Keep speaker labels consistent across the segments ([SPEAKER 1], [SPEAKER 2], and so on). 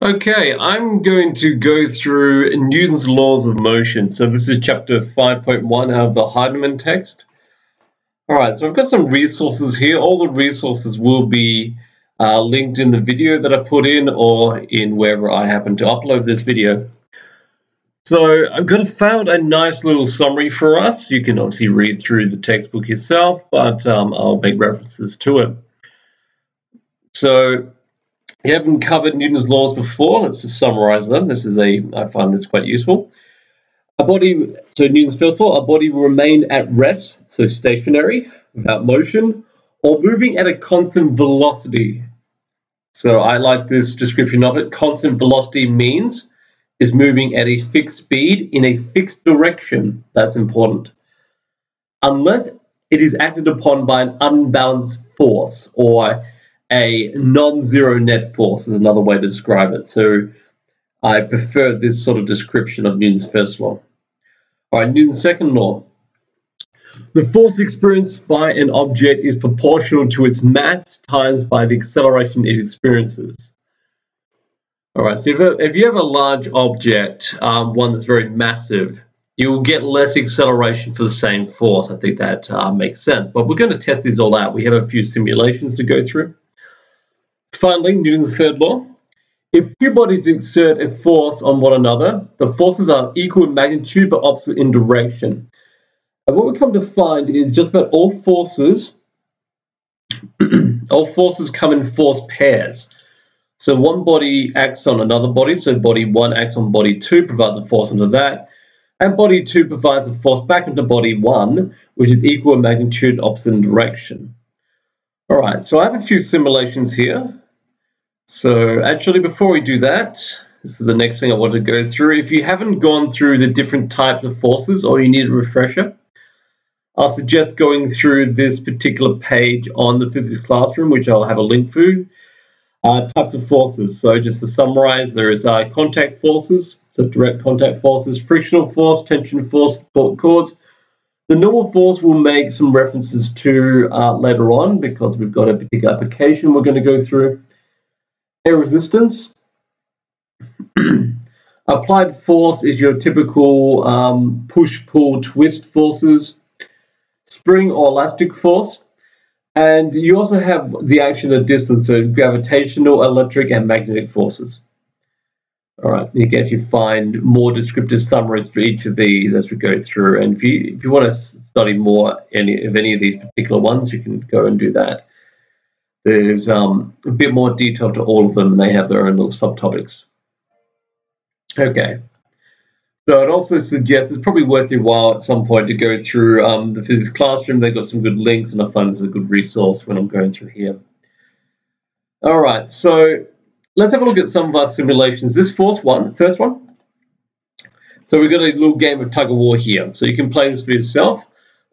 [SPEAKER 1] Okay, I'm going to go through Newton's laws of motion. So this is chapter 5.1 out of the Heinemann text. All right, so I've got some resources here. All the resources will be linked in the video that I put in or in wherever I happen to upload this video. So I've found a nice little summary for us. You can obviously read through the textbook yourself, but I'll make references to it. So we haven't covered Newton's laws before. Let's just summarize them. I find this quite useful. So Newton's first law, a body will remain at rest, so stationary, without motion, or moving at a constant velocity. So I like this description of it. Constant velocity means is moving at a fixed speed in a fixed direction. That's important. Unless it is acted upon by an unbalanced force, or a non-zero net force is another way to describe it. So I prefer this sort of description of Newton's first law. All right, Newton's second law. The force experienced by an object is proportional to its mass times by the acceleration it experiences. All right, so if you have a large object, one that's very massive, you will get less acceleration for the same force. I think that makes sense. But we're going to test these all out. We have a few simulations to go through. Finally, Newton's third law. If two bodies exert a force on one another, the forces are equal in magnitude but opposite in direction. And what we come to find is just about all forces come in force pairs. So one body acts on another body, so body 1 acts on body 2, provides a force onto that, and body 2 provides a force back into body 1, which is equal in magnitude and opposite in direction. All right, so I have a few simulations here. So actually, before we do that, this is the next thing I want to go through. If you haven't gone through the different types of forces or you need a refresher, I'll suggest going through this particular page on the physics classroom, which I'll have a link for. Types of forces. So just to summarize, there is contact forces, so direct contact forces, frictional force, tension force, cause. The normal force we'll make some references to later on because we've got a particular application we're going to go through. Air resistance. Applied force is your typical push, pull, twist forces. Spring or elastic force. And you also have the action at distance, so gravitational, electric, and magnetic forces. All right, you can actually find more descriptive summaries for each of these as we go through. And if you want to study more of any of these particular ones, you can go and do that. There's a bit more detail to all of them, and they have their own little subtopics. Okay. So it also suggests it's probably worth your while at some point to go through the physics classroom. They've got some good links, and I find this a good resource when I'm going through here. All right, so let's have a look at some of our simulations. This first one. So we've got a little game of tug of war here. So you can play this for yourself.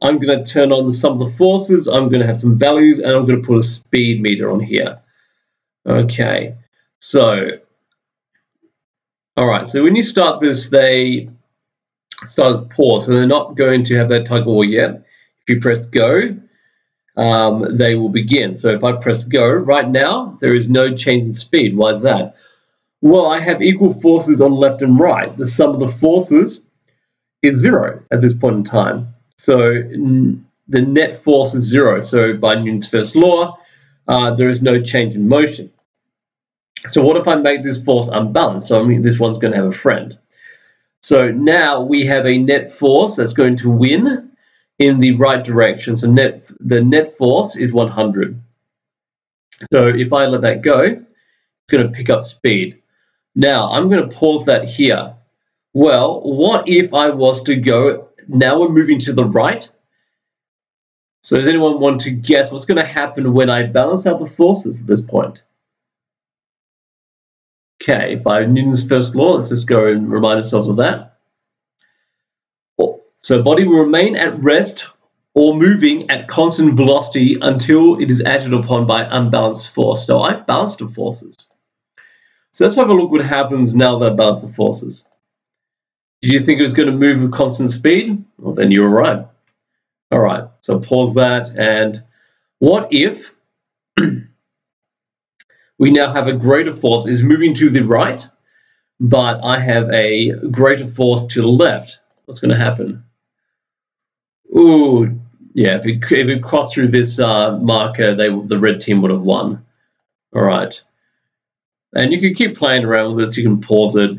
[SPEAKER 1] I'm going to turn on some of the forces. I'm going to have some values, and I'm going to put a speed meter on here. Okay, so all right, so when you start this, they start as pause, so they're not going to have that tug of war yet. If you press go, they will begin. So if I press go, right now, there is no change in speed. Why is that? Well, I have equal forces on left and right. The sum of the forces is 0 at this point in time. So the net force is 0. So by Newton's first law, there is no change in motion. So what if I make this force unbalanced? So I mean, this one's going to have a friend. So now we have a net force that's going to win in the right direction. So the net force is 100. So if I let that go, it's going to pick up speed. Now I'm going to pause that here. Well, what if I was to go, now we're moving to the right. So does anyone want to guess what's going to happen when I balance out the forces at this point? Okay, by Newton's first law, let's just go and remind ourselves of that. So body will remain at rest or moving at constant velocity until it is acted upon by unbalanced force. So I've balanced the forces. So let's have a look what happens now that I balance the forces. Did you think it was going to move with constant speed? Well, then you were right. All right, so pause that. And what if we now have a greater force. It's moving to the right, but I have a greater force to the left. What's going to happen? Ooh, yeah, if it crossed through this marker, the red team would have won. All right. And you can keep playing around with this. You can pause it,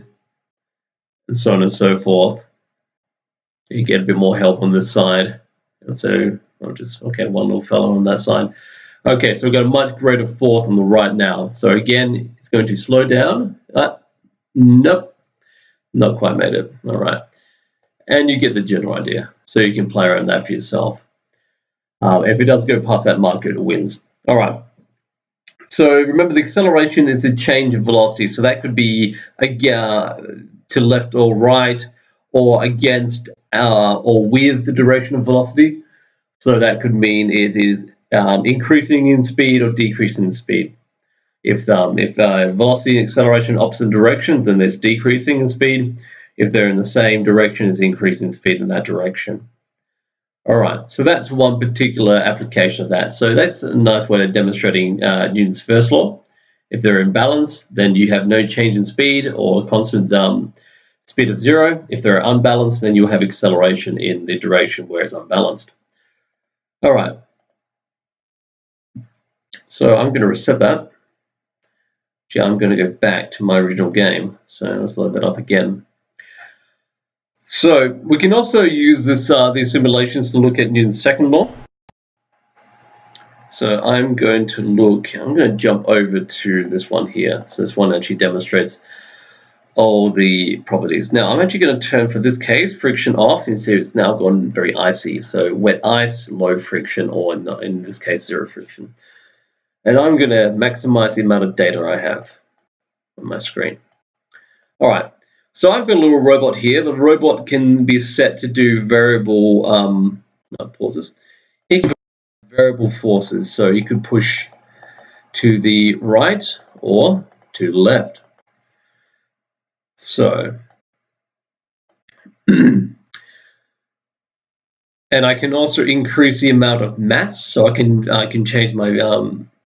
[SPEAKER 1] and so on and so forth. You get a bit more help on this side. And so I'll just, okay, one little fellow on that side. Okay, so we've got a much greater force on the right now. So again, it's going to slow down. Nope, not quite made it. All right. And you get the general idea. So you can play around that for yourself. If it does go past that marker, it wins. All right. So remember, the acceleration is a change of velocity. So that could be to left or right, or against or with the direction of velocity. So that could mean it is increasing in speed or decreasing in speed. If velocity and acceleration are opposite directions, then there's decreasing in speed. If they're in the same direction, it's increasing speed in that direction. All right, so that's one particular application of that. So that's a nice way of demonstrating Newton's first law. If they're in balance, then you have no change in speed or constant speed of zero. If they're unbalanced, then you'll have acceleration in the direction where it's unbalanced. All right, so I'm going to reset that. Actually, I'm going to go back to my original game. So let's load that up again. So we can also use these simulations to look at Newton's second law. So I'm going to jump over to this one here. So this one actually demonstrates all the properties. Now I'm actually going to turn, for this case, friction off. You see it's now gone very icy. So wet ice, low friction, or in this case, zero friction. And I'm going to maximize the amount of data I have on my screen. All right. So I've got a little robot here. The robot can be set to do variable pauses. He can do variable forces, so you could push to the right or to the left. So, and I can also increase the amount of mass. So I can change my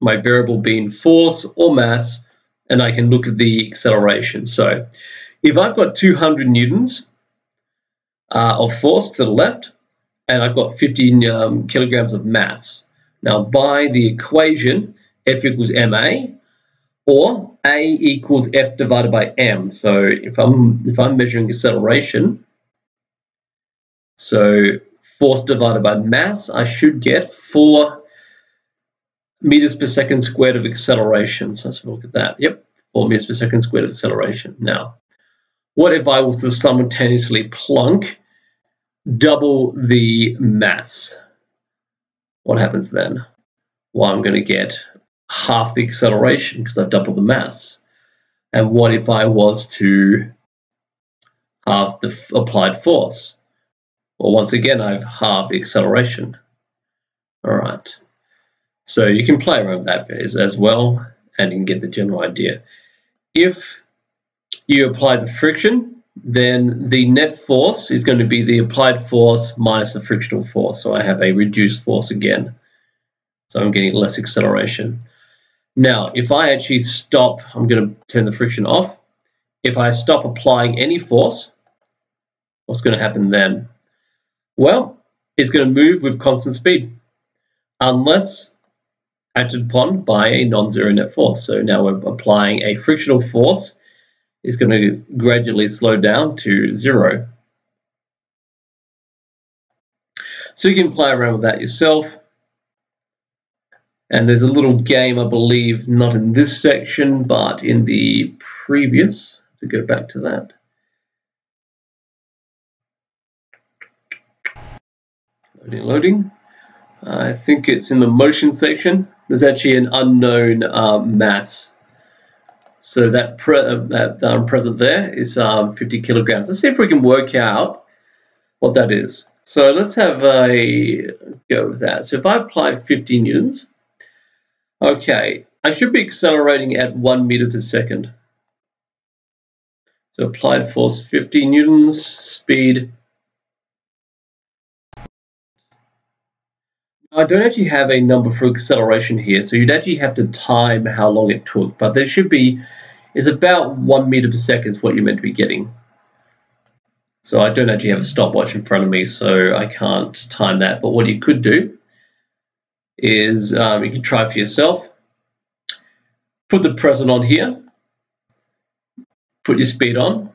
[SPEAKER 1] my variable being force or mass, and I can look at the acceleration. So if I've got 200 newtons of force to the left, and I've got 15 kilograms of mass. Now, by the equation, F equals ma, or A equals F divided by m. So if I'm measuring acceleration, so force divided by mass, I should get 4 meters per second squared of acceleration. So let's look at that. Yep, 4 meters per second squared of acceleration. Now, what if I was to simultaneously plunk double the mass? What happens then? Well, I'm going to get half the acceleration because I've doubled the mass. And what if I was to halve the applied force? Well, once again, I've halved the acceleration. All right. So you can play around that as well, and you can get the general idea. If you apply the friction, then the net force is going to be the applied force minus the frictional force. So I have a reduced force again. So I'm getting less acceleration. Now, if I actually stop, I'm going to turn the friction off. If I stop applying any force, what's going to happen then? Well, it's going to move with constant speed, unless acted upon by a non-zero net force. So now we're applying a frictional force. It's going to gradually slow down to 0. So you can play around with that yourself. And there's a little game, I believe, not in this section, but in the previous, to go back to that. Loading. I think it's in the motion section. There's actually an unknown mass. So that present there is 50 kilograms. Let's see if we can work out what that is. So let's have a go with that. So if I apply 50 newtons, okay, I should be accelerating at 1 meter per second. So applied force 50 newtons, speed. I don't actually have a number for acceleration here, so you'd actually have to time how long it took, but there should be, is about 1 meter per second is what you're meant to be getting. So I don't actually have a stopwatch in front of me, so I can't time that, but what you could do is you can try for yourself. Put the present on here, put your speed on.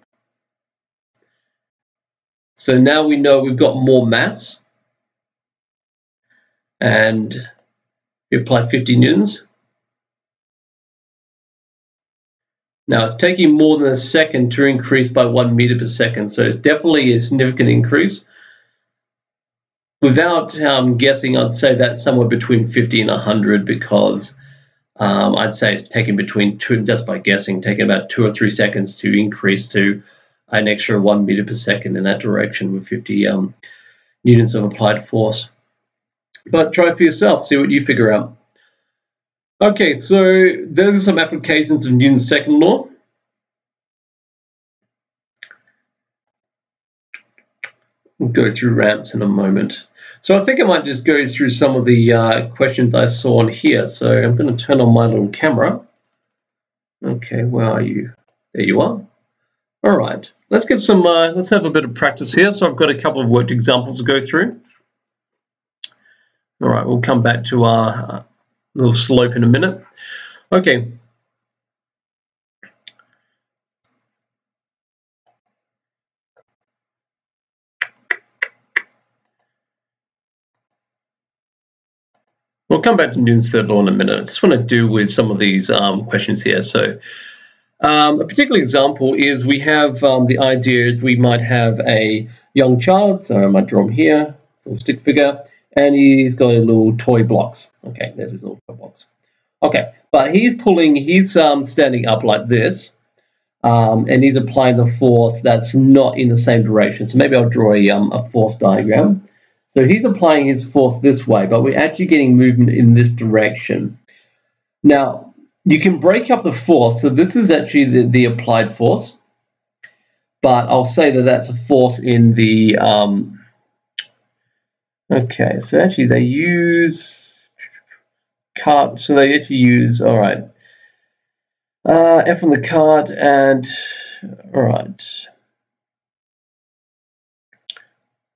[SPEAKER 1] So now we know we've got more mass, and you apply 50 newtons. Now it's taking more than a second to increase by 1 meter per second, so it's definitely a significant increase. Without guessing, I'd say that's somewhere between 50 and 100, because I'd say it's taking between two, just by guessing, taking about 2 or 3 seconds to increase to an extra 1 meter per second in that direction with 50 newtons of applied force. But try it for yourself, see what you figure out. Okay, so those are some applications of Newton's second law. We'll go through ramps in a moment. So I think I might just go through some of the questions I saw on here. So I'm going to turn on my little camera. Okay, where are you? There you are. All right, let's get some. Let's have a bit of practice here. So I've got a couple of worked examples to go through. All right, we'll come back to our little slope in a minute. Okay. We'll come back to Newton's third law in a minute. I just want to do with some of these questions here. So a particular example is we have the idea is we might have a young child. So I might draw him here, a little stick figure, and he's got a little toy blocks. Okay, there's his little toy blocks. Okay, but he's standing up like this, and he's applying the force that's not in the same direction. So maybe I'll draw a force diagram. So he's applying his force this way, but we're actually getting movement in this direction. Now, you can break up the force. So this is actually the applied force, but I'll say that that's a force in the... okay, so actually they use... cart. So they actually use, all right, F on the cart, and all right.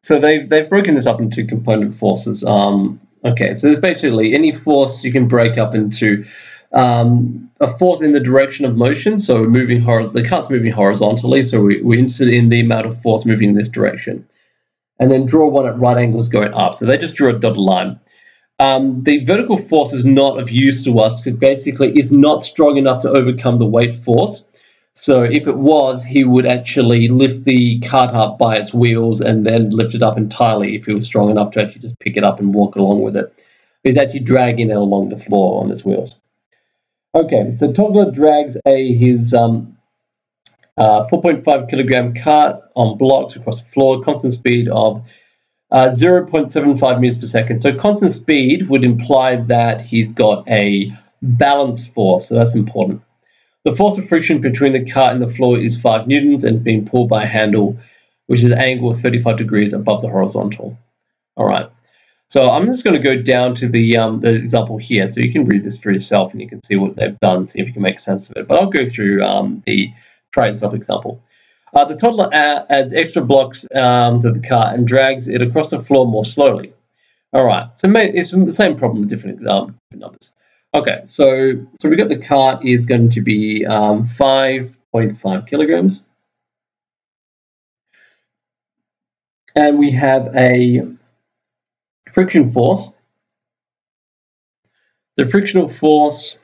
[SPEAKER 1] So they've broken this up into component forces. Okay, so there's basically any force you can break up into a force in the direction of motion. So moving the cart's moving horizontally. So we're interested in the amount of force moving in this direction, and then draw one at right angles going up. So they just drew a dotted line. The vertical force is not of use to us because basically it's not strong enough to overcome the weight force. So if it was, he would actually lift the cart up by its wheels and then lift it up entirely if he was strong enough to actually just pick it up and walk along with it. He's actually dragging it along the floor on his wheels. Okay, so toddler drags his 4.5 kilogram cart on blocks across the floor, constant speed of 0.75 meters per second. So constant speed would imply that he's got a balance force, so that's important. The force of friction between the cart and the floor is 5 newtons and being pulled by a handle, which is an angle of 35 degrees above the horizontal. All right. So I'm just going to go down to the example here, so you can read this for yourself and you can see what they've done, see if you can make sense of it. But I'll go through the try yourself example. The toddler adds extra blocks to the cart and drags it across the floor more slowly. All right, so it's the same problem with different numbers. Okay, so we got the cart is going to be 5.5 kilograms. And we have a friction force. The frictional force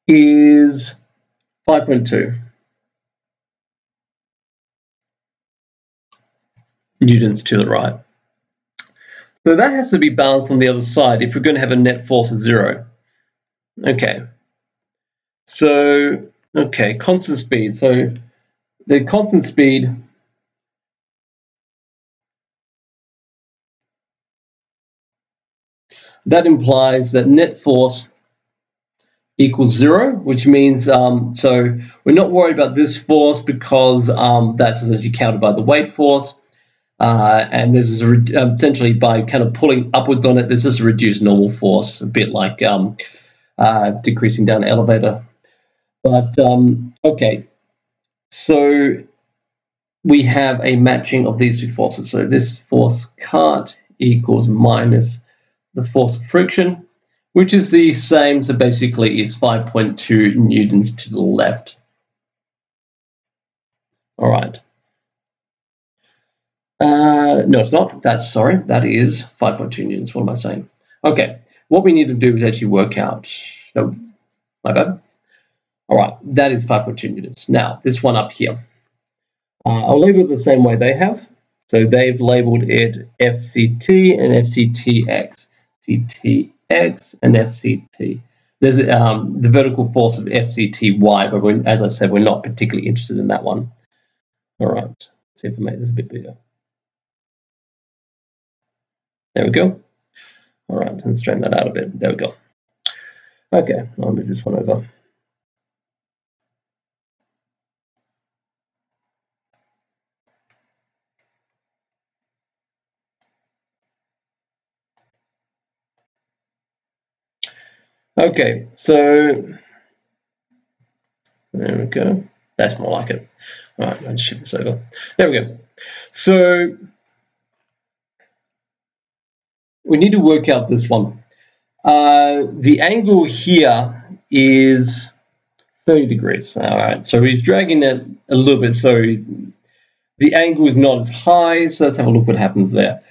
[SPEAKER 1] is 5.2 newtons to the right. So that has to be balanced on the other side if we're going to have a net force of 0. Okay. So, okay, constant speed. So the constant speed that implies that net force equals 0, which means so we're not worried about this force because that's essentially countered by the weight force. And this is essentially by kind of pulling upwards on it, this is a reduced normal force, a bit like decreasing down an elevator. But okay, so we have a matching of these two forces. So this force cart equals minus the force of friction, which is the same. So basically is 5.2 newtons to the left. All right. No, it's not. That is 5.2 newtons. What am I saying? Okay. What we need to do is actually work out. No, my bad. All right. That is 5.2 newtons. Now, this one up here. I'll label it the same way they have. So they've labeled it FCT and FCTX. CTX and FCT. There's the vertical force of FCTY, but as I said, we're not particularly interested in that one. All right. Let's see if I make this a bit bigger. There we go. All right, and straighten that out a bit. There we go. Okay, I'll move this one over. Okay, so there we go. That's more like it. All right, I'll just shift this over. There we go. So we need to work out this one. The angle here is 30 degrees. All right, so he's dragging it a little bit, so the angle is not as high. So let's have a look what happens there.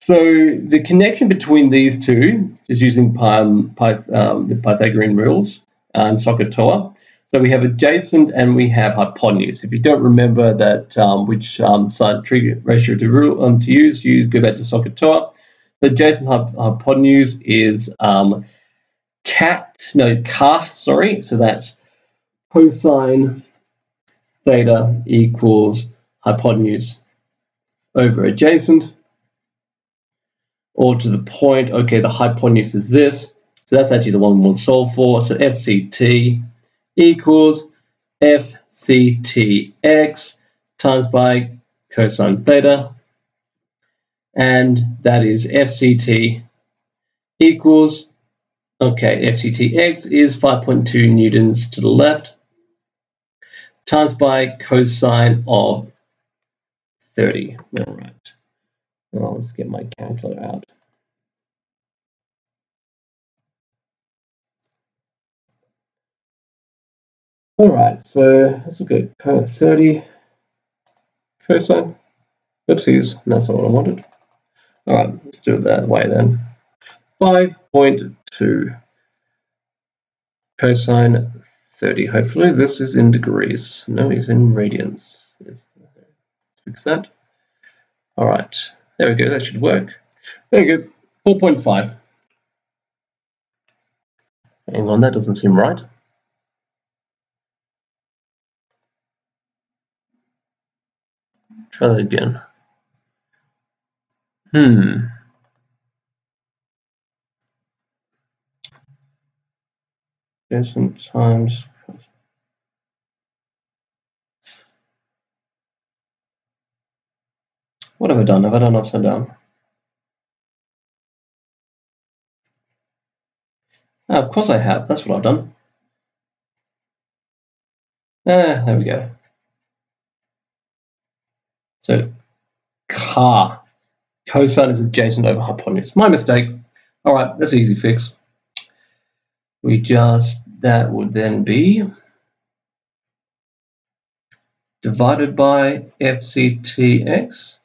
[SPEAKER 1] So the connection between these two is using the Pythagorean rules and SOHCAHTOA. So we have adjacent and we have hypotenuse. If you don't remember that which side trig ratio to use, go back to SOHCAHTOA. The adjacent hypotenuse is ka. So that's cosine theta equals hypotenuse over adjacent. Or to the point, okay, the hypotenuse is this. So that's actually the one we'll solve for. So FCT equals FCTX times by cosine theta. And that is FCT equals, okay, FCTX is 5.2 newtons to the left times by cosine of 30. All right. Well, let's get my calculator out. All right, so let's look at 30 cosine. Oopsies, that's not what I wanted. All right, let's do it that way then. 5.2 cosine 30. Hopefully this is in degrees. No, it's in radians. Let's fix that. All right, there we go. That should work. There you go. 4.5. Hang on, that doesn't seem right. Try that again. Adjacent times. What have I done? Have I done upside down? Oh, of course I have. That's what I've done. There we go. So cosine is adjacent over hypotenuse. My mistake. All right, that's an easy fix. That would then be divided by FCTX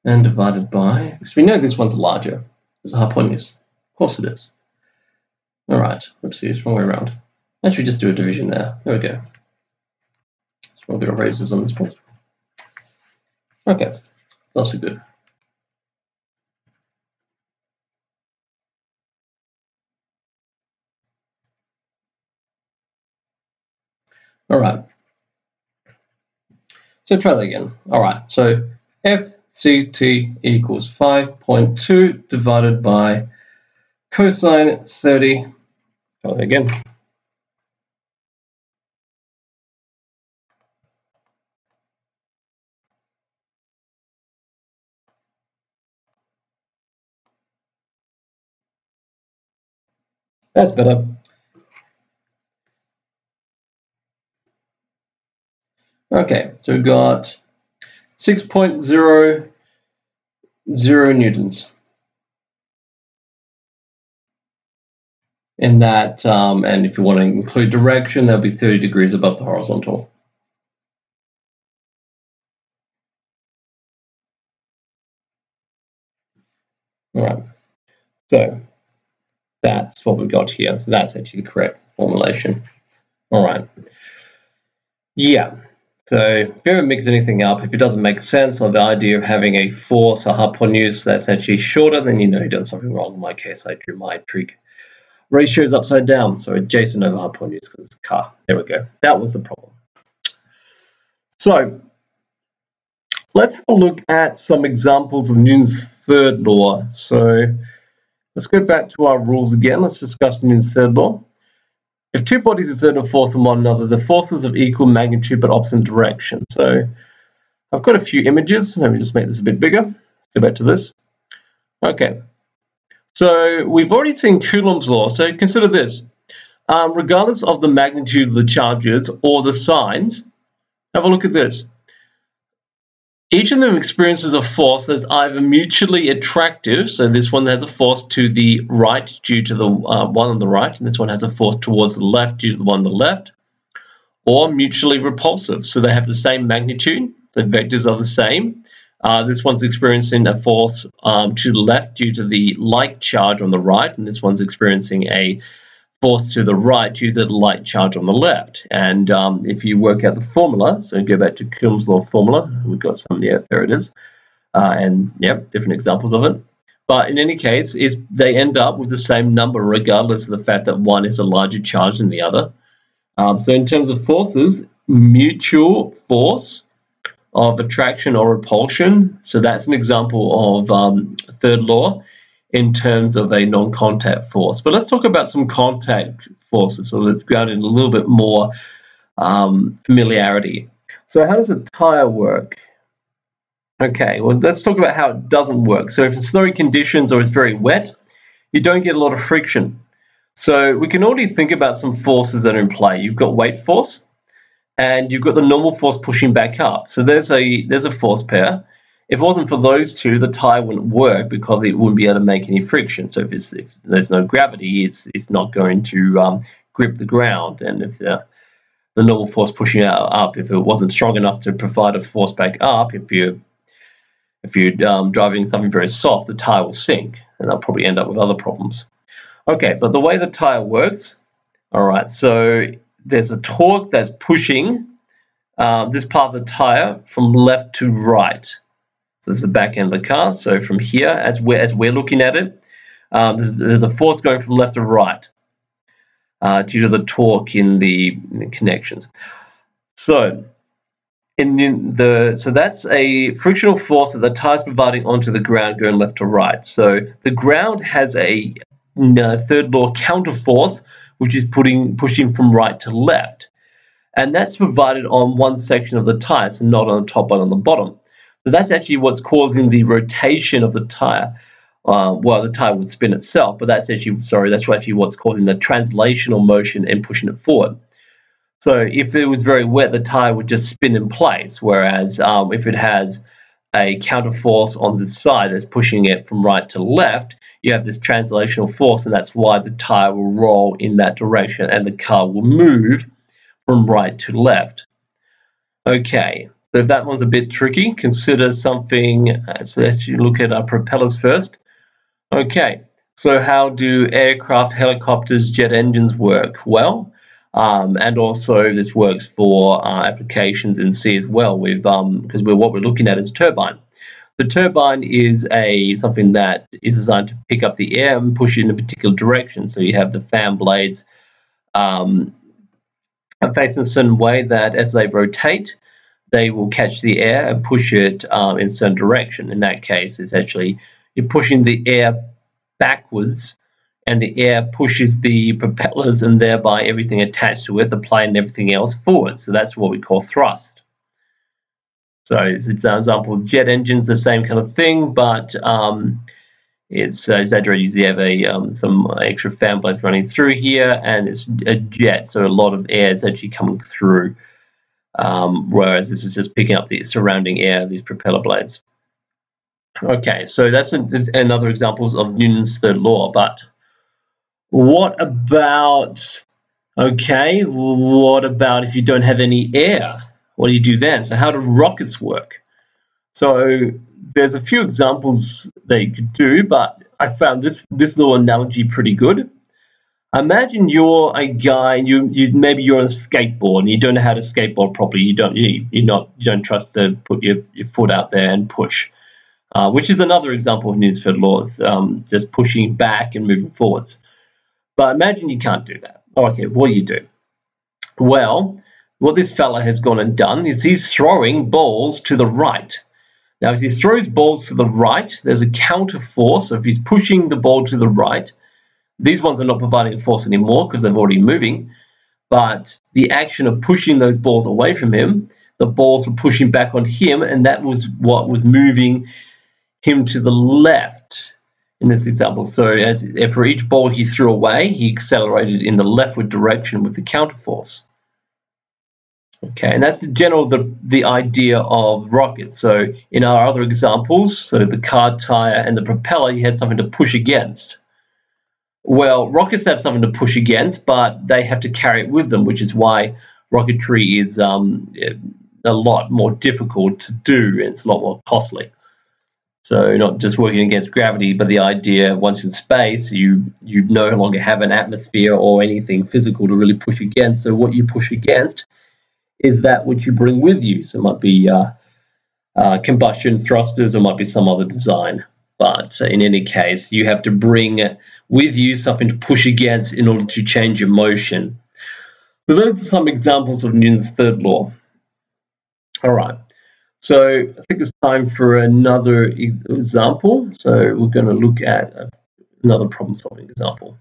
[SPEAKER 1] and divided by, because we know this one's larger. It's a hypotenuse. Of course it is. All right, oopsies, wrong way around. Actually, just do a division there. There we go. So we're going to raise this on this point. Okay, that's also good. All right. So try that again. All right, so FCT equals 5.2 divided by cosine 30. Try that again. That's better. Okay, so we've got 6.00 newtons in that, and if you want to include direction, that'll be 30 degrees above the horizontal. All right, so that's what we've got here. So that's actually the correct formulation. All right. Yeah. So if you ever mix anything up, if it doesn't make sense, or the idea of having a force or hypotenuse that's actually shorter, then you know you've done something wrong. In my case, I drew my trig ratios upside down. So adjacent over hypotenuse because it's a car. There we go. That was the problem. So let's have a look at some examples of Newton's third law. So let's go back to our rules again. Let's discuss Newton's third law. If two bodies exert a force on one another, the forces of equal magnitude but opposite direction. So I've got a few images. Let me just make this a bit bigger. Go back to this. Okay. So we've already seen Coulomb's law. So consider this. Regardless of the magnitude of the charges or the signs, have a look at this. Each of them experiences a force that's either mutually attractive, so this one has a force to the right due to the one on the right, and this one has a force towards the left due to the one on the left, or mutually repulsive, so they have the same magnitude, the vectors are the same. This one's experiencing a force to the left due to the like charge on the right, and this one's experiencing a force to the right due to the light charge on the left. And if you work out the formula, so go back to Coulomb's law formula, we've got some, yeah, there it is. And yep, different examples of it. But in any case, they end up with the same number regardless of the fact that one is a larger charge than the other. So in terms of forces, mutual force of attraction or repulsion. So that's an example of third law in terms of a non-contact force. But let's talk about some contact forces. So let's go out in a little bit more familiarity. So how does a tire work? Okay, well, let's talk about how it doesn't work. So if it's snowy conditions or it's very wet, you don't get a lot of friction. So we can already think about some forces that are in play. You've got weight force, and you've got the normal force pushing back up. So there's a force pair. If it wasn't for those two, the tire wouldn't work because it wouldn't be able to make any friction. So if there's no gravity, it's not going to grip the ground. And if the normal force pushing up, if it wasn't strong enough to provide a force back up, if you're driving something very soft, the tire will sink, and that'll probably end up with other problems. Okay, but the way the tire works, all right, so there's a torque that's pushing this part of the tire from left to right. So this is the back end of the car. So from here, as we're looking at it, there's a force going from left to right due to the torque in the connections. So so that's a frictional force that the tire is providing onto the ground going left to right. So the ground has a third law counterforce, which is pushing from right to left. And that's provided on one section of the tire, so not on the top but on the bottom. So that's actually what's causing the rotation of the tire. Well, the tire would spin itself, but that's actually what's causing the translational motion and pushing it forward. So if it was very wet, the tire would just spin in place, whereas if it has a counterforce on the side that's pushing it from right to left, you have this translational force, and that's why the tire will roll in that direction and the car will move from right to left. Okay, so if that one's a bit tricky, consider something. So let's look at our propellers first. Okay, so how do aircraft, helicopters, jet engines work? Well, and also this works for applications in sea as well, with because what we're looking at is a turbine. The turbine is something that is designed to pick up the air and push it in a particular direction. So you have the fan blades facing a certain way that as they rotate, they will catch the air and push it in a certain direction. In that case, it's actually you're pushing the air backwards, and the air pushes the propellers and thereby everything attached to it, the plane and everything else, forward. So that's what we call thrust. So it's an example with jet engines, the same kind of thing, but It's exaggerated. You have some extra fan blades running through here, and it's a jet, so a lot of air is actually coming through. Whereas this is just picking up the surrounding air, these propeller blades. Okay, so that's another example of Newton's third law. But what about if you don't have any air? What do you do then? So how do rockets work? So there's a few examples that you could do, but I found this little analogy pretty good. Imagine you're a guy, maybe you're on a skateboard and you don't know how to skateboard properly. You don't trust to put your foot out there and push, which is another example of Newton's third law, just pushing back and moving forwards. But imagine you can't do that. Okay, what do you do? Well, what this fella has gone and done is he's throwing balls to the right. Now, as he throws balls to the right, there's a counter force. So if he's pushing the ball to the right, these ones are not providing a force anymore because they're already moving. But the action of pushing those balls away from him, the balls were pushing back on him, and that was what was moving him to the left in this example. So for each ball he threw away, he accelerated in the leftward direction with the counter force. Okay, and that's in general the idea of rockets. So in our other examples, so the car tire and the propeller, you had something to push against. Well, rockets have something to push against, but they have to carry it with them, which is why rocketry is a lot more difficult to do, and it's a lot more costly. So not just working against gravity, but the idea once in space, you no longer have an atmosphere or anything physical to really push against. So what you push against is that which you bring with you. So it might be combustion thrusters, or might be some other design. But in any case, you have to bring with you something to push against in order to change your motion. So those are some examples of Newton's third law. All right. So I think it's time for another example. So we're going to look at another problem-solving example.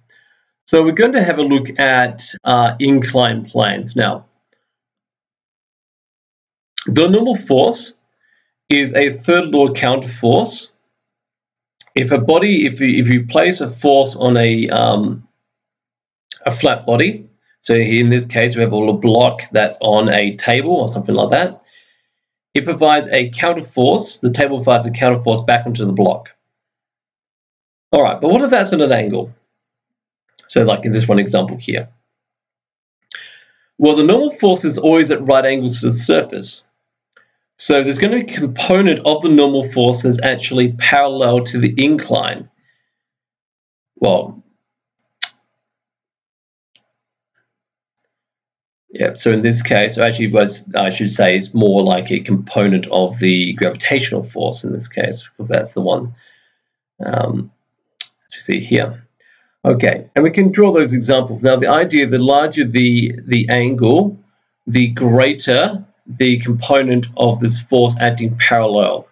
[SPEAKER 1] So we're going to have a look at inclined planes. Now, the normal force is a third law counterforce. If you place a force on a flat body, so in this case we have a block that's on a table or something like that, it provides a counterforce. The table provides a counterforce back onto the block. All right, but what if that's at an angle? So like in this one example here. Well, the normal force is always at right angles to the surface. So there's going to be a component of the normal force that's actually parallel to the incline. Well, yeah, so in this case, actually I should say it's more like a component of the gravitational force in this case, because that's the one as we see here. Okay, and we can draw those examples. Now the idea, the larger the angle, the greater the component of this force acting parallel.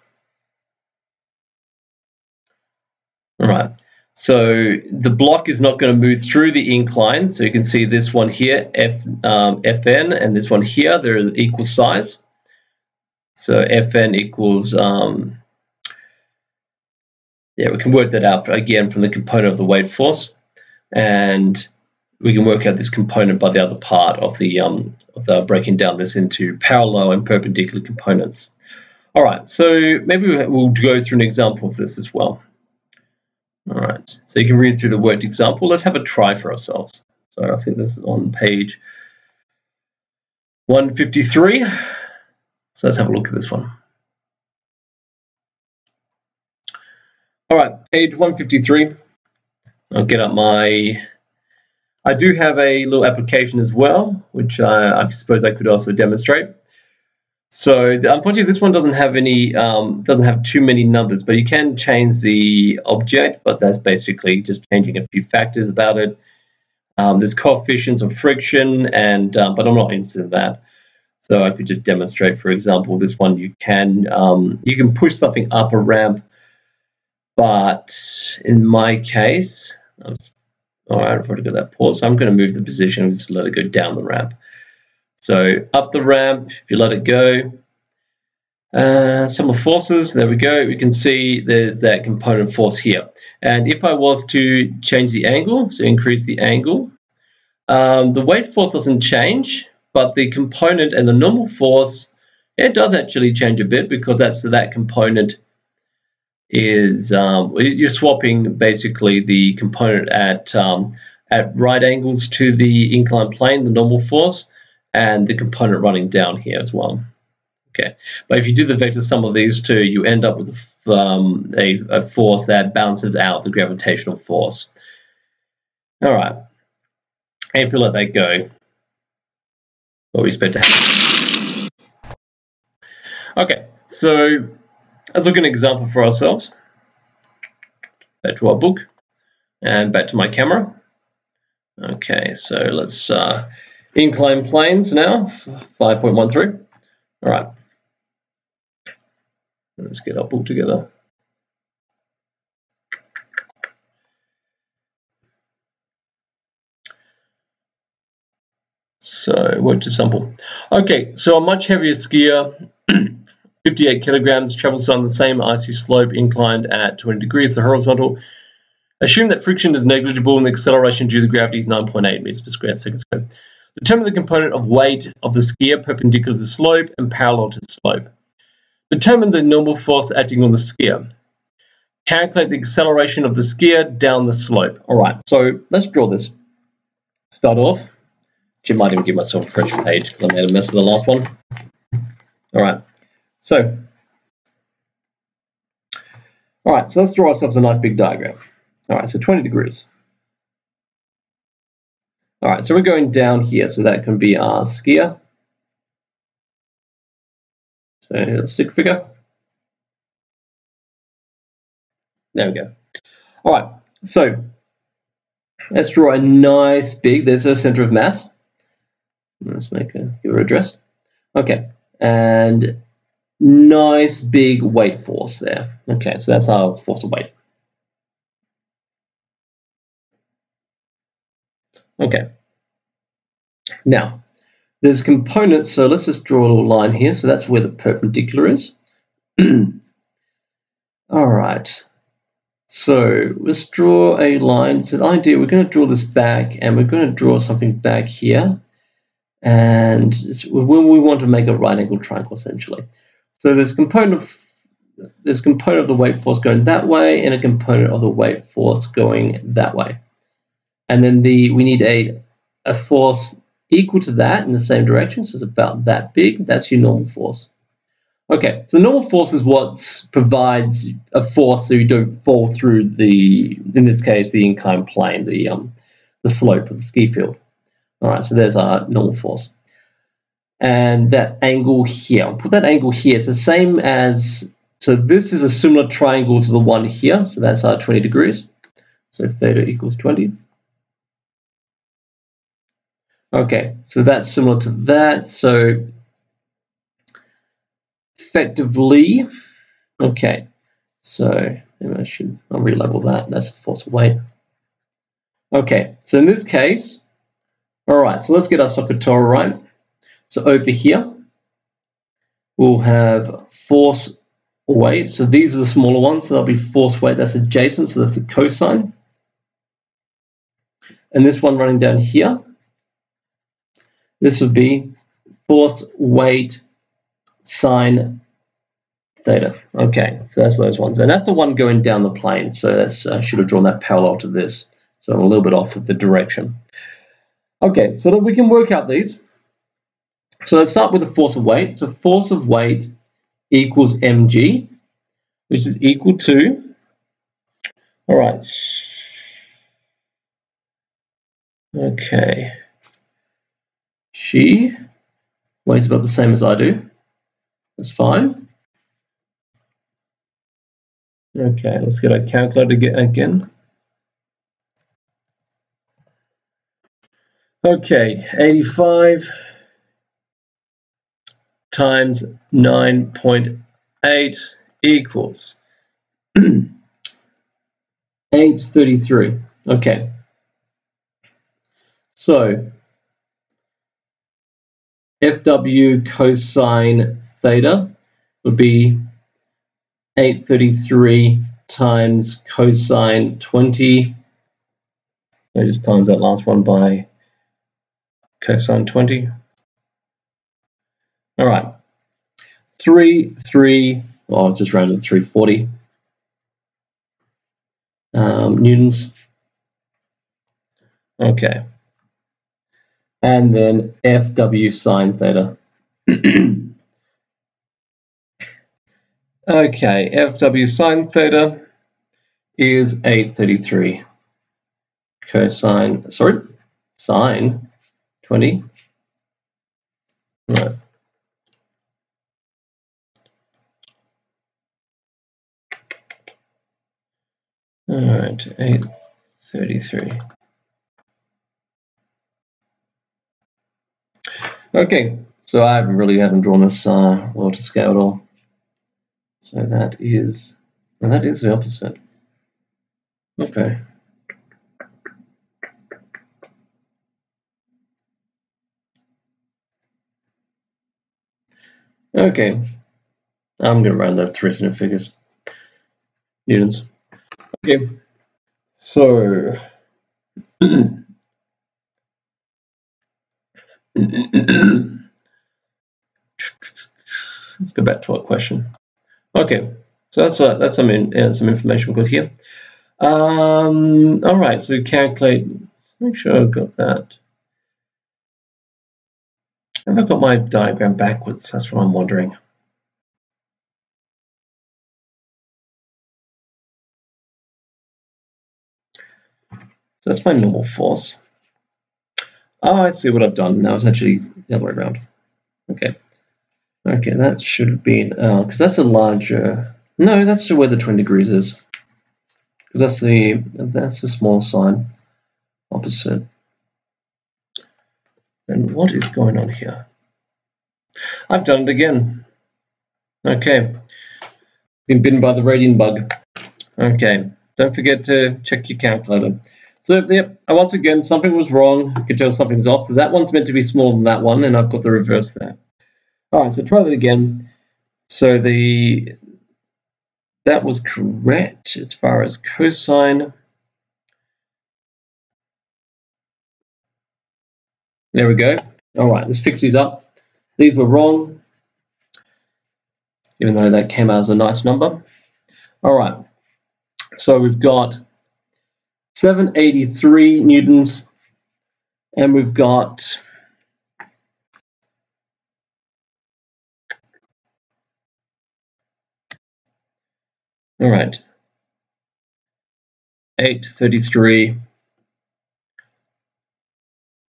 [SPEAKER 1] All right, so the block is not going to move through the incline. So you can see this one here, Fn, and this one here, they're equal size. So Fn equals, yeah, we can work that out again from the component of the weight force. And we can work out this component by the other part of the breaking down this into parallel and perpendicular components. All right, so maybe we'll go through an example of this as well. All right, so you can read through the worked example. Let's have a try for ourselves. So I think this is on page 153. So let's have a look at this one. All right, page 153. I'll get up I do have a little application as well, which I suppose I could also demonstrate. So unfortunately, this one doesn't have too many numbers, but you can change the object, but that's basically just changing a few factors about it. There's coefficients of friction, and but I'm not interested in that. So I could just demonstrate, for example, this one you can push something up a ramp, but in my case, all right, I've already got that pause. So I'm going to move the position and just let it go down the ramp. So up the ramp, if you let it go, Sum of forces, there we go. We can see there's that component force here. And if I was to change the angle, so increase the angle, the weight force doesn't change, but the component and the normal force, it does actually change a bit, because that component is, you're swapping basically the component at right angles to the inclined plane, the normal force, and the component running down here as well. Okay, but if you do the vector sum of these two, you end up with a force that balances out the gravitational force. All right, and if we let that go, what we expect to happen. Okay, so let's look at an example for ourselves. Back to our book and back to my camera. Okay, so let's incline planes now, 5.13. All right. Let's get our book together. So, work to sample. Okay, so a much heavier skier, 58 kilograms, travels on the same icy slope inclined at 20 degrees, the horizontal. Assume that friction is negligible and the acceleration due to gravity is 9.8 meters per square second squared. Determine the component of weight of the skier perpendicular to the slope and parallel to the slope. Determine the normal force acting on the skier. Calculate the acceleration of the skier down the slope. All right, so let's draw this. Start off. I might even give myself a fresh page because I made a mess of the last one. All right, so let's draw ourselves a nice big diagram. All right, so 20 degrees. All right, so we're going down here, so that can be our skier. So a stick figure. There we go. All right, so let's draw a nice big, there's a center of mass. Let's give her a address. Okay, and nice big weight force there. Okay, so that's our force of weight. Okay, now there's components, so let's just draw a little line here. So that's where the perpendicular is. All right, so let's draw a line. So the idea, we're going to draw this back, and we're going to draw something back here. And when we want to make a right angle triangle, essentially. So there's a component of the weight force going that way, and a component of the weight force going that way. And then we need a force equal to that in the same direction, so it's about that big. That's your normal force. Okay, so normal force is what provides a force so you don't fall through in this case, the inclined plane, the slope of the ski field. All right, so there's our normal force. And that angle here, I'll put that angle here. It's the same as, so this is a similar triangle to the one here. So that's our 20 degrees. So theta equals 20. Okay, so that's similar to that. So effectively, okay, so maybe I'll re-level that. That's the force of weight. Okay, so in this case, all right, so let's get our SOHCAHTOA right. So over here, we'll have force weight. So these are the smaller ones, so that'll be force weight. That's adjacent, so that's the cosine. And this one running down here, this would be force weight sine theta. Okay, so that's those ones. And that's the one going down the plane. So that's, I should have drawn that parallel to this. So I'm a little bit off of the direction. Okay, so that we can work out these. So let's start with the force of weight. So force of weight equals mg, which is equal to, all right, okay, she weighs about the same as I do. That's fine. Okay, let's get a calculator again. Okay, 85 times 9.8 equals 833. Okay. So FW cosine theta, would be 833 times cosine 20. So just times that last one by cosine 20. All right. 3, oh, it's just rounded 340 newtons. Okay. And then FW sine theta. Okay, FW sine theta is 833 cosine, sine 20. Right. All right, 833. Okay, so I haven't drawn this well to scale at all. So that is the opposite. Okay. Okay. I'm going to round that 3 centimeter figures. Newtons. Okay. So let's go back to our question. Okay. So that's some information we've got here. All right. So calculate. Let's make sure I've got that. Have I got my diagram backwards? That's what I'm wondering. So that's my normal force. Oh, I see what I've done. Now it's actually the other way around. Okay. Okay, that should have been, because that's a larger, no, that's where the 20 degrees is. Because that's the small sign, opposite. Then what is going on here? I've done it again. Okay. Been bitten by the radian bug. Okay. Don't forget to check your calculator. So, yep, once again, something was wrong. You can tell something's off. That one's meant to be smaller than that one, and I've got the reverse there. All right, so try that again. So that was correct as far as cosine. There we go. All right, let's fix these up. These were wrong, even though that came out as a nice number. All right, so we've got 783 newtons, and we've got all right, 833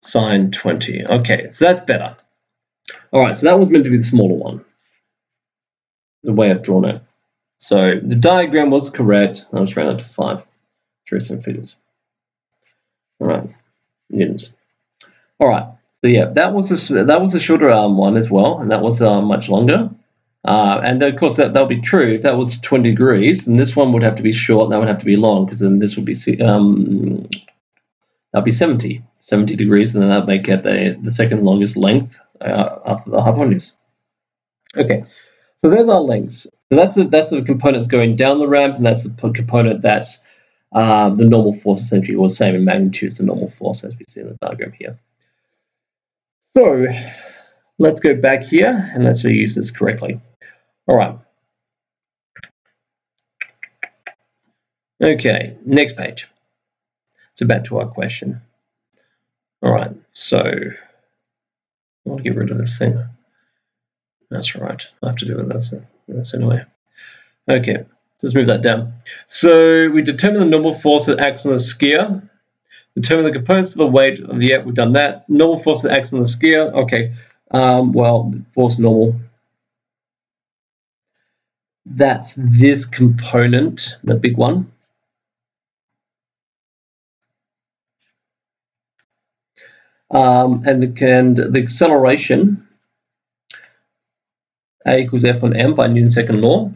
[SPEAKER 1] sine 20. Okay, so that's better. All right, so that was meant to be the smaller one, the way I've drawn it. So the diagram was correct. I was rounded to 5. 3 figures. All right, newtons. All right, so yeah, that was a shorter one as well, and that was much longer. And then, of course, that'll be true if that was 20 degrees, and this one would have to be short, and that would have to be long, because then this would be that'll be 70 degrees, and then that'll make it the second longest length after the hypotenuse. Okay, so there's our lengths. So that's the components going down the ramp, and that's the component that's the normal force, essentially, or same in magnitude as the normal force, as we see in the diagram here. So let's go back here, and let's use this correctly. All right. Okay, next page. So back to our question. All right, so I want to get rid of this thing. That's right. I have to do it. That's anyway. Okay, let's move that down. So we determine the normal force that acts on the skier. Determine the components of the weight. Yeah, we've done that. Normal force that acts on the skier. Okay. Well, force normal. That's this component, the big one. And the acceleration, A equals F on M by Newton's second law.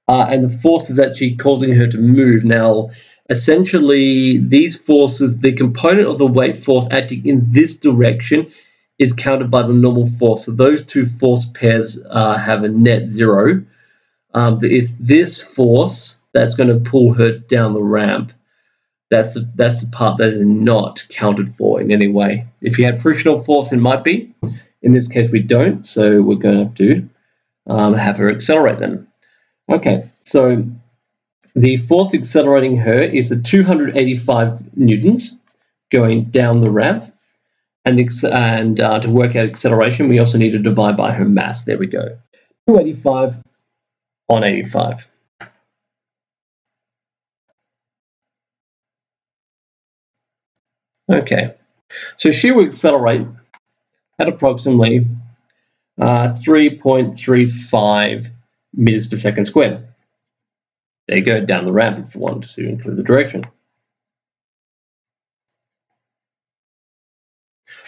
[SPEAKER 1] And the force is actually causing her to move. Now, essentially, these forces, the component of the weight force acting in this direction is counted by the normal force. So those two force pairs have a net zero. There is this force that's going to pull her down the ramp. That's the part that is not counted for in any way. If you had frictional force, it might be. In this case, we don't, so we're going to have to have her accelerate then. Okay, so the force accelerating her is the 285 newtons going down the ramp. And to work out acceleration, we also need to divide by her mass. There we go. 285 on 85. Okay, so she will accelerate at approximately 3.35 meters per second squared. There you go, down the ramp if you want to include the direction.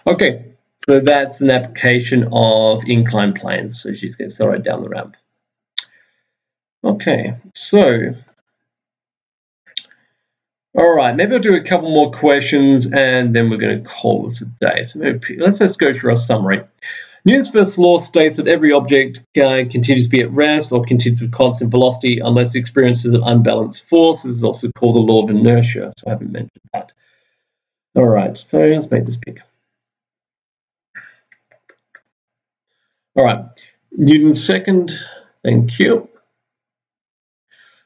[SPEAKER 1] Okay, so that's an application of inclined planes. So she's going to accelerate down the ramp. Okay, so all right, maybe I'll do a couple more questions and then we're going to call this a day. So maybe let's just go through our summary. Newton's first law states that every object continues to be at rest or continues with constant velocity unless it experiences an unbalanced force. This is also called the law of inertia, so I haven't mentioned that. All right, so let's make this big. All right, Newton's second, thank you.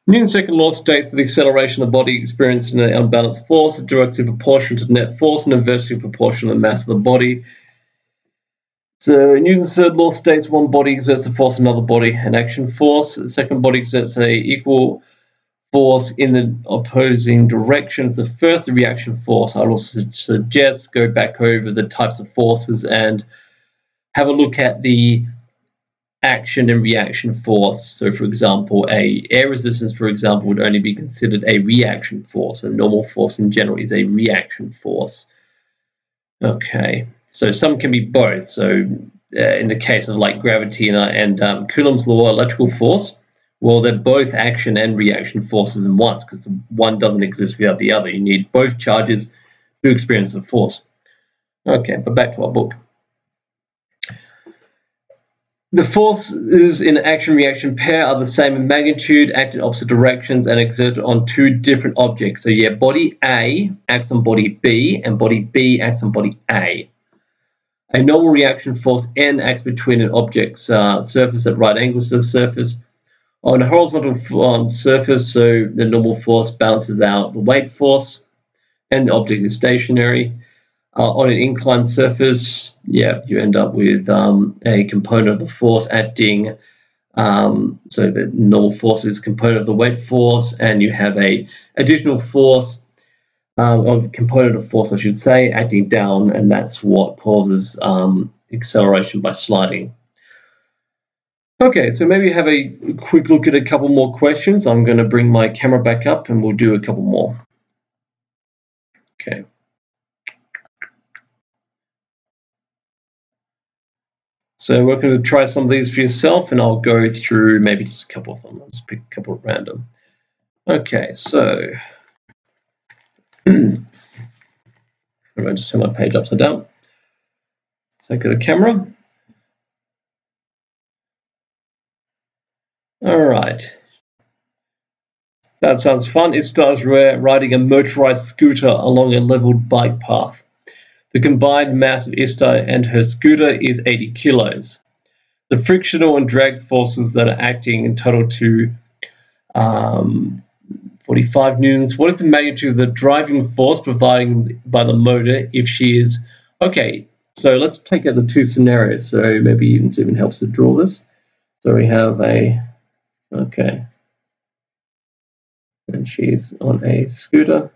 [SPEAKER 1] Newton's second law states that the acceleration of the body experienced an unbalanced force is directly proportional to the net force and inversely proportional to the mass of the body. So Newton's third law states one body exerts a force on another body, an action force. The second body exerts an equal force in the opposing direction as the first, the reaction force. I would also suggest go back over the types of forces and have a look at the action and reaction force. So for example, air resistance, for example, would only be considered a reaction force. A normal force in general is a reaction force. Okay, so some can be both. So in the case of like gravity and Coulomb's law, electrical force, well, they're both action and reaction forces in once because the one doesn't exist without the other. You need both charges to experience the force. Okay, but back to our book. The forces in action-reaction pair are the same in magnitude, act in opposite directions, and exert on two different objects. So yeah, body A acts on body B, and body B acts on body A. A normal reaction force N acts between an object's surface at right angles to the surface. On a horizontal surface, so the normal force balances out the weight force, and the object is stationary. On an inclined surface, yeah, you end up with a component of the force acting. So the normal force is a component of the weight force, and you have a additional force, or component of force, I should say, acting down, and that's what causes acceleration by sliding. Okay, so maybe have a quick look at a couple more questions. I'm going to bring my camera back up, and we'll do a couple more. Okay. So we're going to try some of these for yourself, and I'll go through maybe just a couple of them. I'll just pick a couple at random. Okay, so I'm going to just turn my page upside down. So go to camera. All right. That sounds fun. It starts riding a motorized scooter along a leveled bike path. The combined mass of Ista and her scooter is 80 kilos. The frictional and drag forces that are acting in total to 45 newtons. What is the magnitude of the driving force provided by the motor if she is... Okay, so let's take out the two scenarios. So maybe even zoom helps to draw this. So we have a... Okay. And she's on a scooter.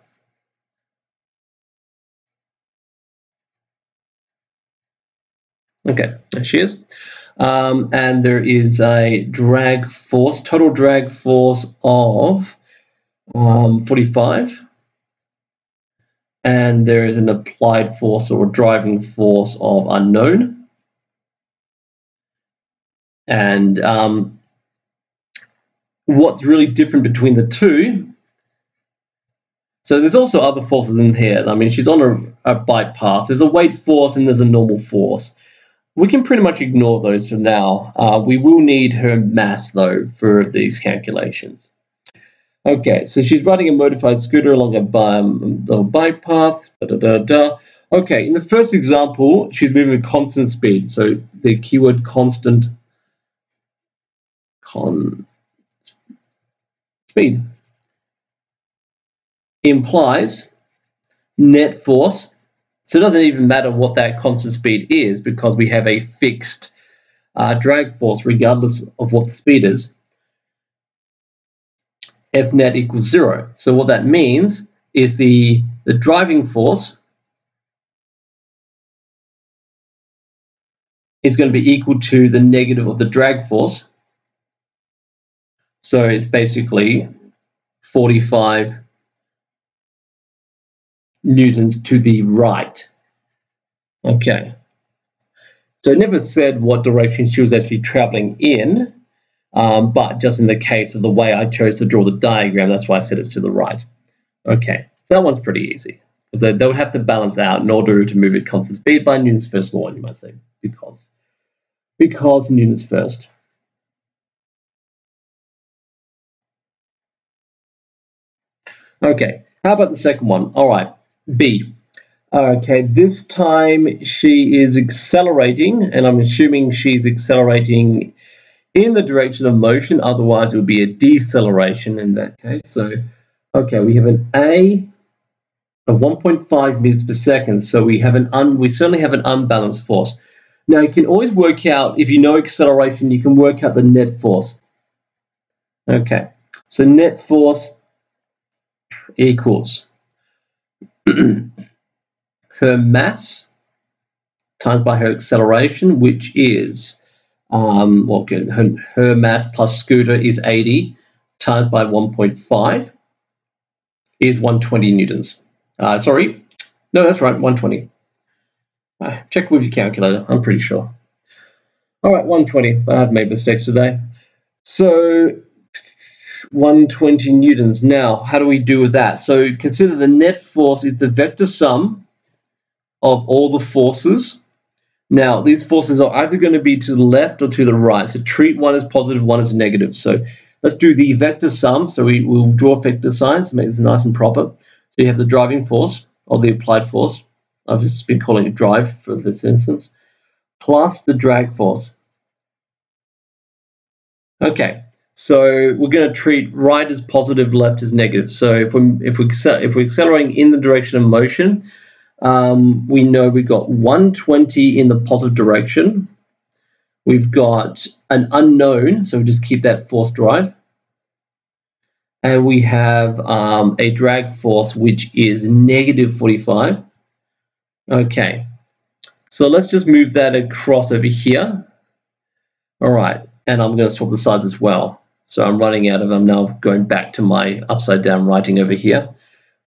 [SPEAKER 1] Okay, there she is. And there is a drag force, total drag force of 45. And there is an applied force or driving force of unknown. And what's really different between the two So there's also other forces in here. I mean, she's on a bike path. There's a weight force and there's a normal force. We can pretty much ignore those for now. We will need her mass, though, for these calculations. Okay, so she's riding a modified scooter along a bike path. Okay, in the first example, she's moving at constant speed. So the keyword constant speed implies net force. So it doesn't even matter what that constant speed is because we have a fixed drag force regardless of what the speed is. F net equals 0. So what that means is the driving force is going to be equal to the negative of the drag force. So it's basically 45 newtons to the right. Okay. So it never said what direction she was actually traveling in, but just in the case of the way I chose to draw the diagram, that's why I said it's to the right. Okay, so that one's pretty easy. So they would have to balance out in order to move at constant speed by Newton's first law, you might say, because Newton's first. Okay, how about the second one? All right, B. Okay, this time she is accelerating, and I'm assuming she's accelerating in the direction of motion, otherwise it would be a deceleration in that case. So, okay, we have an A of 1.5 meters per second, so we certainly have an unbalanced force. Now, you can always work out, if you know acceleration, you can work out the net force. Okay, so net force equals her mass times by her acceleration, which is, her mass plus scooter is 80 times by 1.5 is 120 newtons. Sorry, no, that's right, 120. Check with your calculator, I'm pretty sure. All right, 120, but I've made mistakes today. So 120 newtons. Now, how do we do with that? So consider the net force is the vector sum of all the forces. Now, these forces are either going to be to the left or to the right. So treat one as positive, one as negative. So let's do the vector sum. So we'll draw vector signs to make this nice and proper. So you have the driving force, or the applied force. I've just been calling it drive for this instance, plus the drag force. Okay, so we're going to treat right as positive, left as negative. So if we're accelerating in the direction of motion, we know we've got 120 in the positive direction. We've got an unknown, so we just keep that force drive. And we have a drag force, which is negative 45. Okay, so let's just move that across over here. All right, and I'm going to swap the sides as well. So I'm now going back to my upside down writing over here.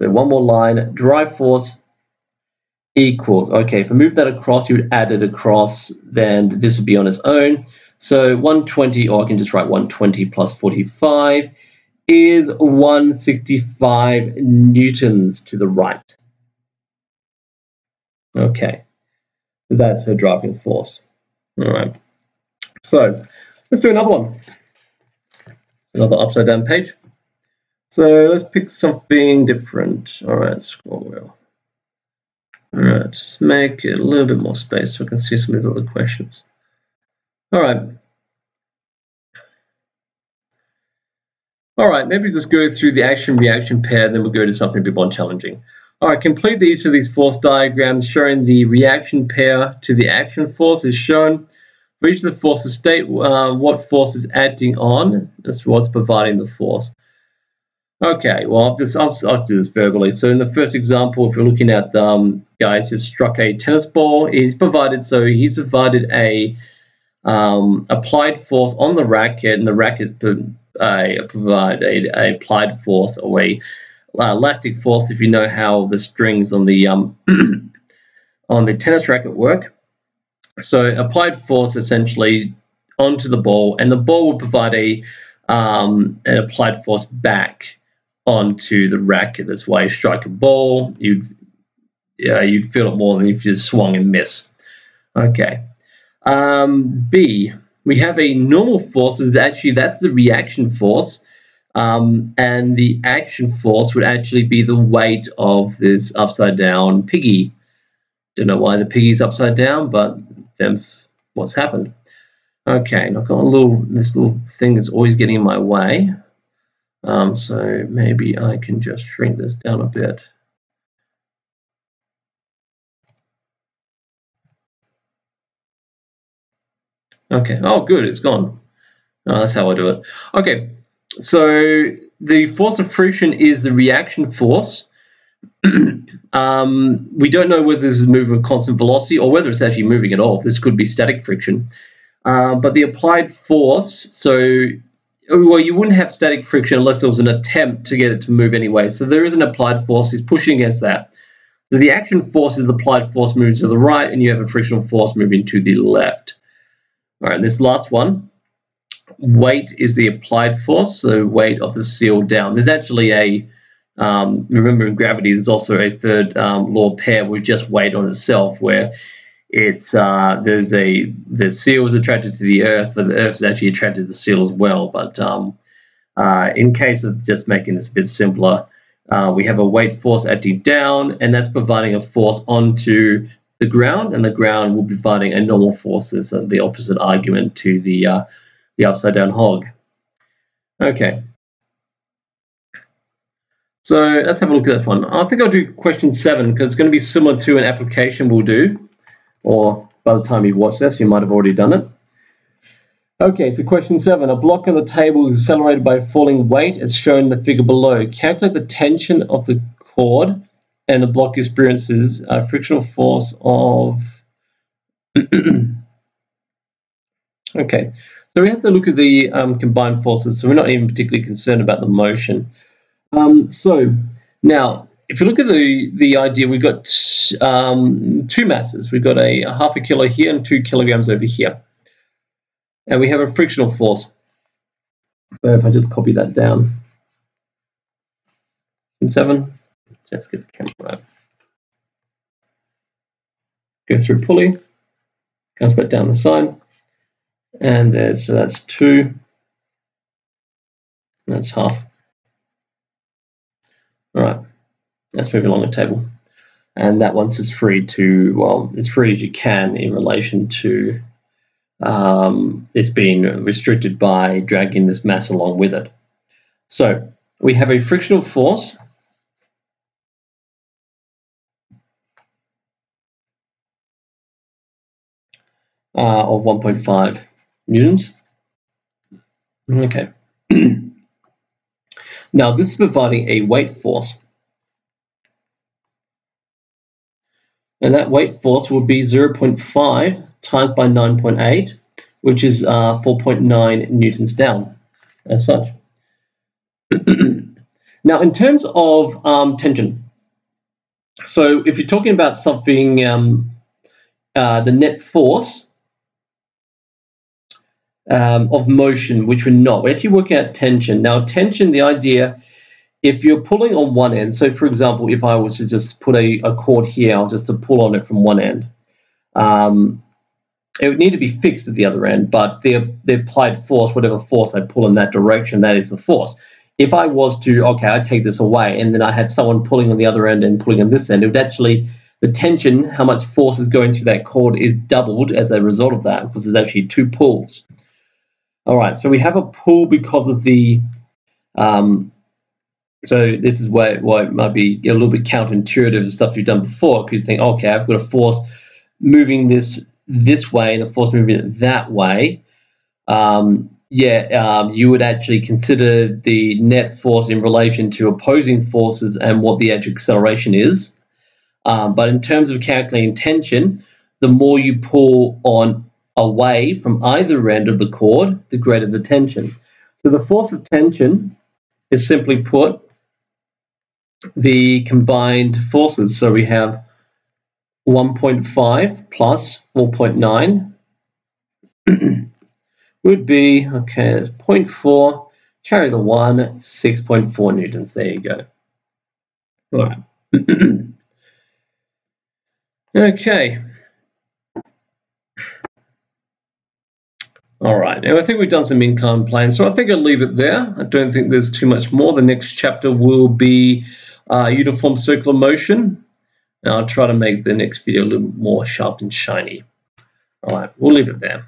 [SPEAKER 1] So one more line, drive force equals, okay, if I move that across, you would add it across, then this would be on its own. So 120, or I can just write 120 plus 45 is 165 newtons to the right. Okay, so that's her driving force. All right, so let's do another one. Another upside down page. So let's pick something different. All right, scroll wheel. All right, just make it a little bit more space so we can see some of these other questions. All right. All right, maybe just go through the action-reaction pair, then we'll go to something a bit more challenging. All right, complete each of these force diagrams showing the reaction pair to the action force is shown. For each of the forces, state what force is acting on as what's providing the force. Okay, well, I'll do this verbally. So in the first example, if you're looking at guys just struck a tennis ball, he's provided a applied force on the racket, and the racket provided a applied force, or a elastic force, if you know how the strings on the on the tennis racket work. So applied force essentially onto the ball, and the ball will provide an applied force back onto the racket. That's why you strike a ball, you'd feel it more than if you just swung and miss. Okay. B, we have a normal force. That's the reaction force. And the action force would actually be the weight of this upside down piggy. Don't know why the piggy's upside down, but that's what's happened. Okay, and I've got this little thing is always getting in my way. So maybe I can just shrink this down a bit. Okay, oh good, it's gone. Oh, that's how I do it. Okay, so the force of friction is the reaction force. We don't know whether this is moving with constant velocity or whether it's actually moving at all. This could be static friction. But the applied force, well, you wouldn't have static friction unless there was an attempt to get it to move anyway. So there is an applied force that's pushing against that. So the action force is the applied force moving to the right, and you have a frictional force moving to the left. All right, this last one, weight is the applied force, so weight of the seal down. There's actually a, remember in gravity, there's also a third law pair with just weight on itself, where it's the seal is attracted to the earth, and the earth is actually attracted to the seal as well. But in case of just making this a bit simpler, we have a weight force acting down, and that's providing a force onto the ground, and the ground will be providing a normal force. It's the opposite argument to the upside down hog. Okay. So let's have a look at this one. I think I'll do question 7 because it's going to be similar to an application we'll do, or by the time you've watched this, you might have already done it. Okay, so question 7. A block on the table is accelerated by falling weight as shown in the figure below. Calculate the tension of the cord and the block experiences a frictional force of... Okay, so we have to look at the combined forces, so we're not even particularly concerned about the motion. So now, if you look at the idea, we've got 2 masses. We've got a half a kilo here and 2 kilograms over here. And we have a frictional force. So if I just copy that down. 7, let's get the camera right. Go through pulley, comes back down the side. And so that's 2. That's half. All right, let's move along the table. And that one's as free to, well, as free as you can in relation to it's being restricted by dragging this mass along with it. So we have a frictional force of 1.5 newtons. Okay. Now this is providing a weight force. And that weight force will be 0.5 times by 9.8, which is 4.9 newtons down, as such. Now, in terms of tension, so if you're talking about something, the net force of motion, which we're not, we're actually working out tension. Now, tension, the idea, if you're pulling on one end, so for example, if I was to just put a cord here, I was just to pull on it from one end, it would need to be fixed at the other end, but the applied force, whatever force I pull in that direction, that is the force. If I was to, okay, I take this away, and then I have someone pulling on the other end and pulling on this end, it would actually, the tension, how much force is going through that cord is doubled as a result of that, because there's actually 2 pulls. All right, so we have a pull because of the, so this is why it might be a little bit counterintuitive to stuff you've done before. You could think, okay, I've got a force moving this way and the force moving it that way. You would actually consider the net force in relation to opposing forces and what the actual acceleration is. But in terms of calculating tension, the more you pull on away from either end of the cord, the greater the tension. So the force of tension is simply put the combined forces. So we have 1.5 plus 4.9 would be, okay, that's 0.4 Carry the 1, 6.4 newtons. There you go. All right. Okay. All right. Now I think we've done some incline planes, so I think I'll leave it there. I don't think there's too much more. The next chapter will be uniform circular motion. And I'll try to make the next video a little more sharp and shiny. All right. We'll leave it there.